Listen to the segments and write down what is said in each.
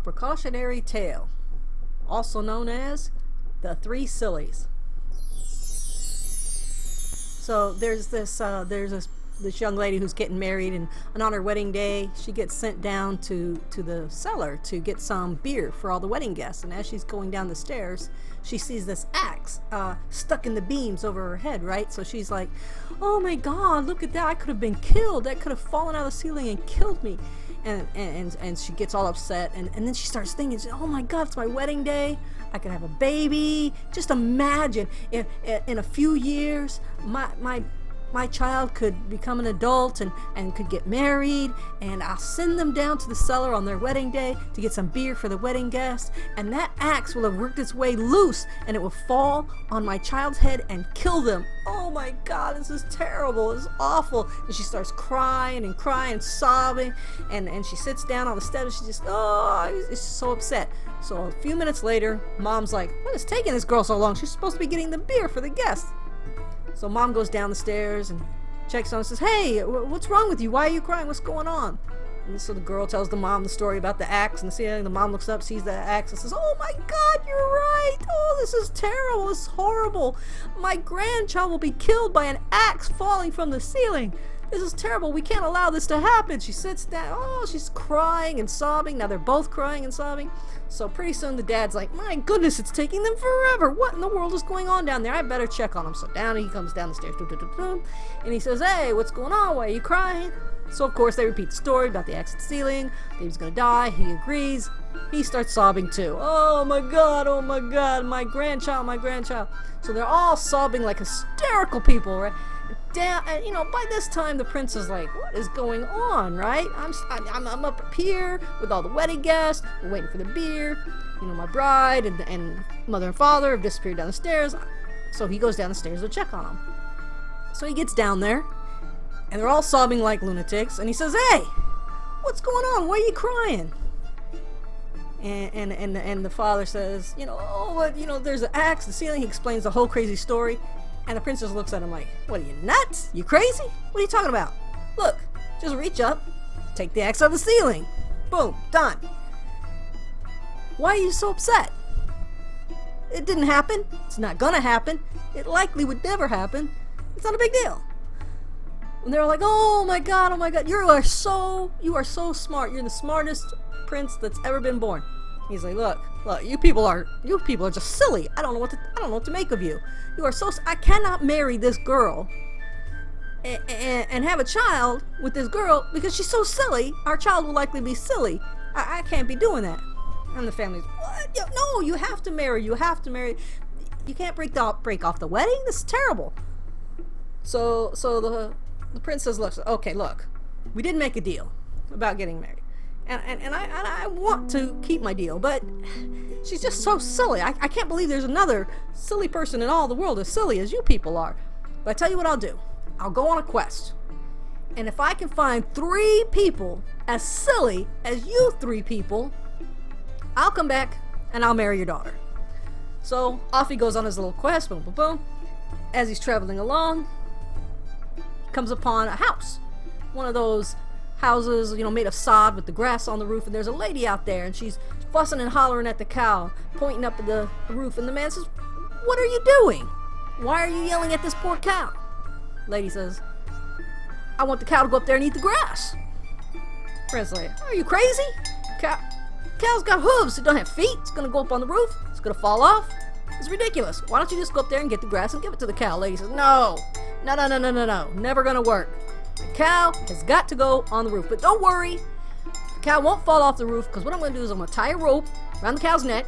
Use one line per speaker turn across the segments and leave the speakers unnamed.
precautionary tale, also known as the Three Sillies. So there's this young lady who's getting married, and on her wedding day she gets sent down to the cellar to get some beer for all the wedding guests. And as she's going down the stairs, she sees this axe stuck in the beams over her head, right? So she's like, oh my god, look at that, I could have been killed, that could have fallen out of the ceiling and killed me. And she gets all upset, and then she starts thinking, oh my god, it's my wedding day, I could have a baby. Just imagine if in a few years my child could become an adult and could get married, and I'll send them down to the cellar on their wedding day to get some beer for the wedding guests, and that axe will have worked its way loose and it will fall on my child's head and kill them. Oh my god, this is terrible, this is awful. And she starts crying and crying, sobbing, and she sits down on the steps. She just, is so upset. So a few minutes later, mom's like, what is taking this girl so long? She's supposed to be getting the beer for the guests. So mom goes down the stairs and checks on her and says, hey, what's wrong with you? Why are you crying? What's going on? And so the girl tells the mom the story about the axe and the ceiling. The mom looks up, sees the axe, and says, oh my god, you're right. Oh, this is terrible. This is horrible. My grandchild will be killed by an axe falling from the ceiling. This is terrible. We can't allow this to happen. She sits down. Oh, she's crying and sobbing. Now they're both crying and sobbing. So pretty soon the dad's like, my goodness, it's taking them forever. What in the world is going on down there? I better check on them. So down he comes down the stairs. And he says, hey, what's going on? Why are you crying? So of course they repeat the story about the axe at the ceiling. Baby's gonna die. He agrees. He starts sobbing too. Oh my god, my grandchild, my grandchild. So they're all sobbing like hysterical people, right? Down, and by this time the prince is like, what is going on, right? I'm up here with all the wedding guests, we're waiting for the beer, my bride and mother and father have disappeared down the stairs. So he goes down the stairs to check on them. So he gets down there and they're all sobbing like lunatics, and he says, hey, what's going on? Why are you crying? And the father says, there's an axe, the ceiling. He explains the whole crazy story. And the princess looks at him like, what are you, nuts? You crazy? What are you talking about? Look, just reach up, take the axe out of the ceiling. Boom, done. Why are you so upset? It didn't happen. It's not gonna happen. It likely would never happen. It's not a big deal. And they're like, oh my god, you are so smart. You're the smartest prince that's ever been born. He's like, look, you people are just silly. I don't know what to make of you. You are so, I cannot marry this girl and have a child with this girl because she's so silly. Our child will likely be silly. I can't be doing that. And the family's, what? No, you have to marry. You can't break off the wedding. This is terrible. So the prince says, look, we did make a deal about getting married. And I want to keep my deal, but she's just so silly. I can't believe there's another silly person in all the world as silly as you people are. But I tell you what I'll do. I'll go on a quest. And if I can find 3 people as silly as you 3 people, I'll come back and I'll marry your daughter. So off he goes on his little quest, boom, boom, boom. As he's traveling along, he comes upon a house. One of those houses, made of sod with the grass on the roof, and there's a lady out there, and she's fussing and hollering at the cow, pointing up at the roof, and the man says, what are you doing? Why are you yelling at this poor cow? Lady says, I want the cow to go up there and eat the grass. Prince like, are you crazy? Cow's got hooves, it don't have feet, it's gonna go up on the roof, it's gonna fall off. It's ridiculous. Why don't you just go up there and get the grass and give it to the cow? Lady says, no, never gonna work. The cow has got to go on the roof. But don't worry, the cow won't fall off the roof, because what I'm going to do is I'm going to tie a rope around the cow's neck,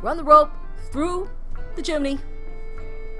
run the rope through the chimney.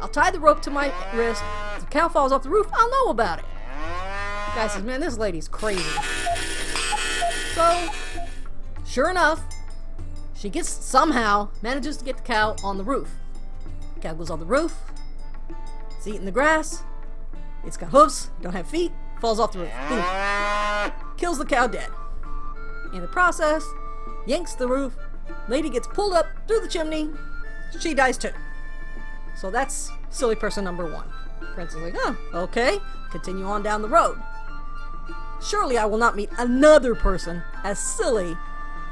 I'll tie the rope to my wrist. If the cow falls off the roof, I'll know about it. The guy says, man, this lady's crazy. So, sure enough, she somehow manages to get the cow on the roof. The cow goes on the roof. It's eating the grass. It's got hooves, don't have feet, falls off the roof. Boom. Kills the cow dead. In the process, yanks the roof, lady gets pulled up through the chimney, she dies too. So that's silly person number 1. Prince is like, okay, continue on down the road. Surely I will not meet another person as silly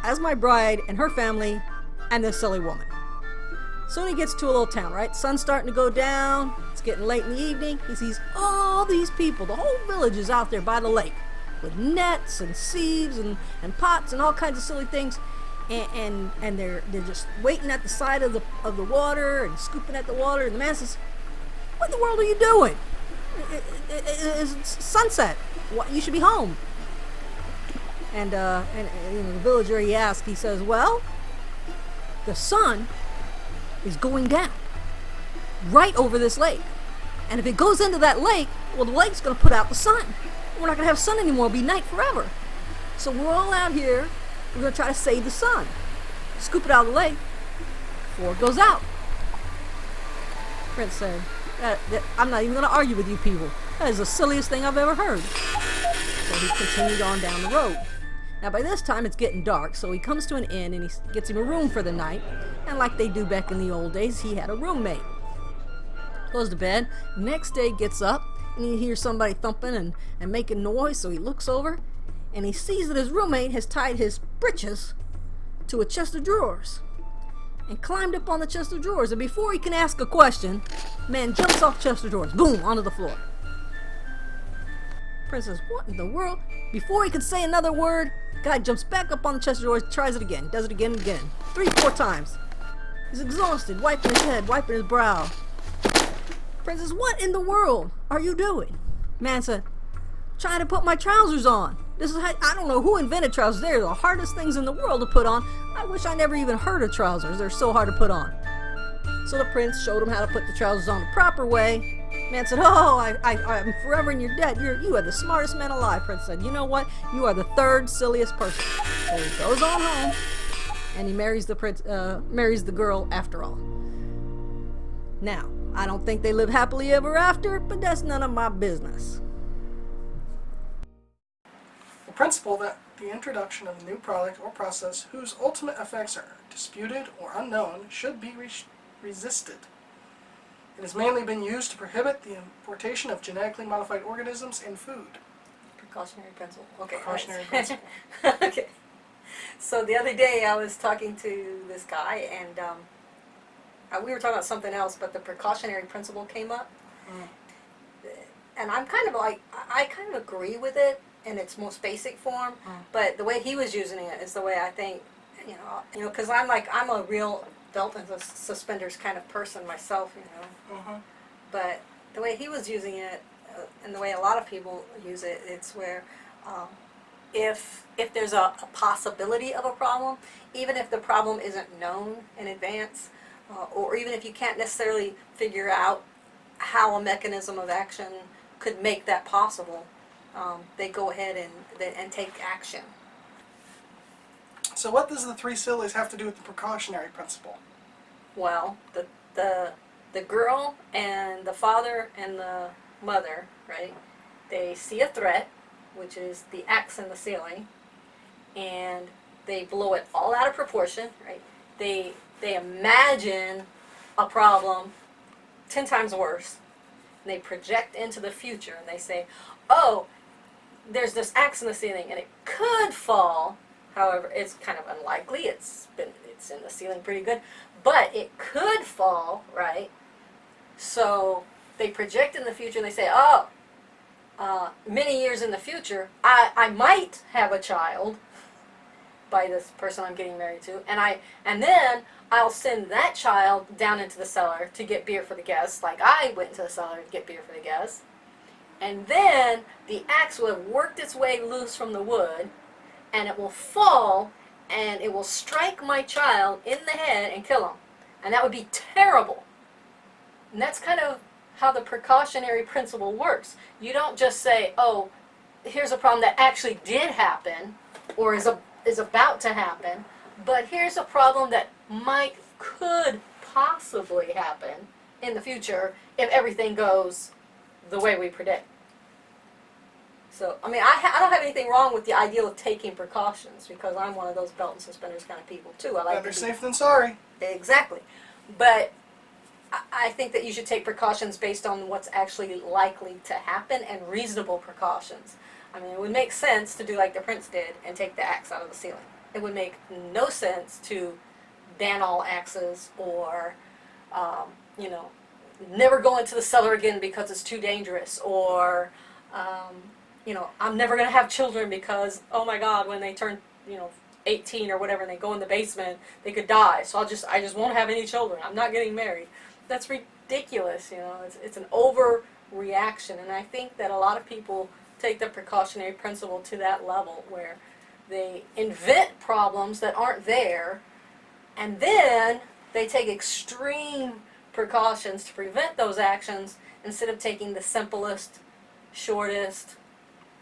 as my bride and her family and this silly woman. Soon he gets to a little town, right? Sun's starting to go down. It's getting late in the evening. He sees all these people. The whole village is out there by the lake with nets and sieves and pots and all kinds of silly things. And they're just waiting at the side of the water and scooping at the water. And the man says, "What in the world are you doing? It's sunset. You should be home." And the villager, he asks, he says, "Well, the sun is going down right over this lake. And if it goes into that lake, well, the lake's going to put out the sun. We're not going to have sun anymore. It'll be night forever. So we're all out here. We're going to try to save the sun. Scoop it out of the lake before it goes out." Prince said, "I'm not even going to argue with you people. That is the silliest thing I've ever heard." So he continued on down the road. Now by this time it's getting dark, so he comes to an inn and he gets him a room for the night. And like they do back in the old days, he had a roommate. Goes to bed. Next day gets up and he hears somebody thumping and making noise, so he looks over and he sees that his roommate has tied his britches to a chest of drawers and climbed up on the chest of drawers. And before he can ask a question, man jumps off chest of drawers, boom, onto the floor. Prince says, "What in the world?" Before he can say another word, guy jumps back up on the chest of drawers, tries it again, does it again and again. 3-4 times. He's exhausted, wiping his head, wiping his brow. Prince says, "What in the world are you doing?" Man said, "Trying to put my trousers on. This is how, I don't know who invented trousers. They're the hardest things in the world to put on. I wish I never even heard of trousers. They're so hard to put on." So the prince showed him how to put the trousers on the proper way. Man said, "Oh, I'm forever in your debt. You are the smartest man alive." Prince said, "You know what? You are the third silliest person." So he goes on home, and he marries the girl after all. Now, I don't think they live happily ever after, but that's none of my business.
The principle that the introduction of a new product or process whose ultimate effects are disputed or unknown should be resisted. It has mainly been used to prohibit the importation of genetically modified organisms in food.
Precautionary principle. Okay.
Precautionary principle.
Okay. So the other day I was talking to this guy and we were talking about something else, but the precautionary principle came up. And I'm kind of like, I kind of agree with it in its most basic form, but the way he was using it is the way I think, because I'm a real belt and suspenders kind of person myself, But the way he was using it, and the way a lot of people use it, it's where if there's a possibility of a problem, even if the problem isn't known in advance, or even if you can't necessarily figure out how a mechanism of action could make that possible, they go ahead and take action.
So what does the Three Sillies have to do with the precautionary principle?
Well, the girl and the father and the mother, right, they see a threat, which is the axe in the ceiling, and they blow it all out of proportion, right? They imagine a problem 10 times worse, and they project into the future, and they say, "Oh, there's this axe in the ceiling, and it could fall. However, it's kind of unlikely. It's in the ceiling pretty good, but it could fall, right?" So they project in the future, and they say, "Oh, many years in the future, I might have a child by this person I'm getting married to, and then I'll send that child down into the cellar to get beer for the guests, like I went into the cellar to get beer for the guests. And then the axe will have worked its way loose from the wood, and it will fall, and it will strike my child in the head and kill him. And that would be terrible." And that's kind of how the precautionary principle works. You don't just say, "Oh, here's a problem that actually did happen or is about to happen, but here's a problem that could possibly happen in the future if everything goes the way we predict." So, I mean, I don't have anything wrong with the idea of taking precautions, because I'm one of those belt and suspenders kind of people too. I like
Better safe than sorry.
Exactly. But I think that you should take precautions based on what's actually likely to happen, and reasonable precautions. I mean, it would make sense to do like the prince did and take the axe out of the ceiling. It would make no sense to ban all axes or, you know, never go into the cellar again because it's too dangerous, or, you know, I'm never going to have children because, oh my God, when they turn, you know, 18 or whatever and they go in the basement, they could die. So I just won't have any children. I'm not getting married. That's ridiculous, you know. It's an overreaction, and I think that a lot of people take the precautionary principle to that level where they invent problems that aren't there, and then they take extreme precautions to prevent those actions instead of taking the simplest, shortest,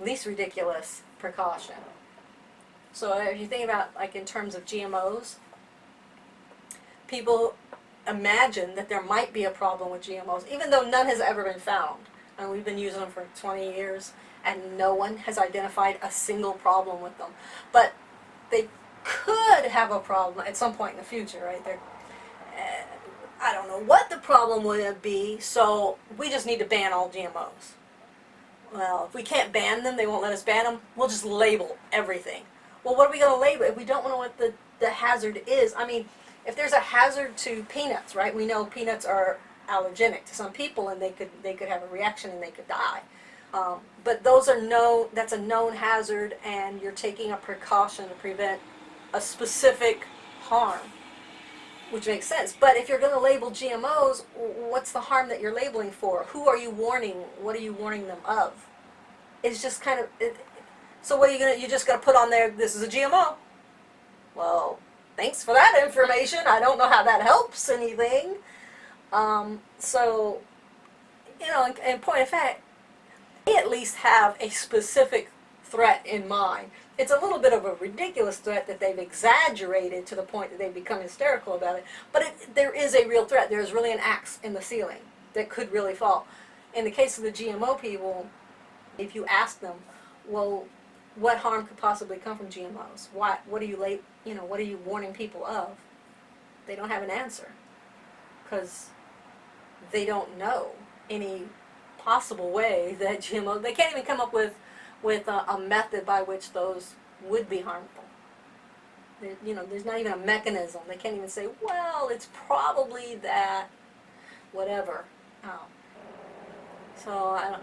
least ridiculous precaution. So if you think about, like, in terms of GMOs, people imagine that there might be a problem with GMOs, even though none has ever been found. And we've been using them for 20 years, and no one has identified a single problem with them. But they could have a problem at some point in the future, right? I don't know what the problem would be, so we just need to ban all GMOs. Well, if we can't ban them, they won't let us ban them, we'll just label everything. Well, what are we going to label if we don't know what the hazard is? I mean, if there's a hazard to peanuts, right? We know peanuts are allergenic to some people, and they could have a reaction and they could die. But those are that's a known hazard, and you're taking a precaution to prevent a specific harm, which makes sense. But if you're going to label GMOs, what's the harm that you're labeling for? Who are you warning? What are you warning them of? It's just kind of so what are you gonna? You just got to put on there, this is a GMO. Well, thanks for that information. I don't know how that helps anything. So, you know, in point of fact, they at least have a specific threat in mind. It's a little bit of a ridiculous threat that they've exaggerated to the point that they've become hysterical about it. But there is a real threat. There's really an axe in the ceiling that could really fall. In the case of the GMO people, if you ask them, well, what harm could possibly come from GMOs? What are you what are you warning people of? They don't have an answer, because they don't know any possible way that GMO. They can't even come up with a method by which those would be harmful. There's not even a mechanism. They can't even say, well, it's probably that, whatever. So I don't know.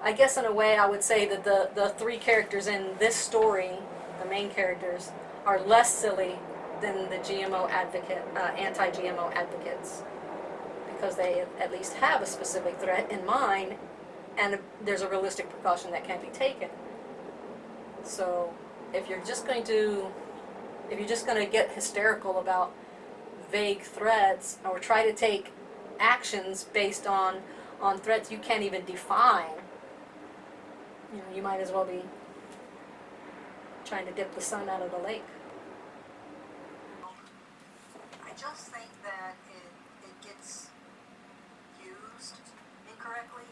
I guess in a way I would say that the three characters in this story, the main characters, are less silly than the GMO anti-GMO advocates, because they at least have a specific threat in mind, and there's a realistic precaution that can be taken. So if you're just going to get hysterical about vague threats, or try to take actions based on threats you can't even define, you might as well be trying to dip the sun out of the lake. I just think that it gets used incorrectly.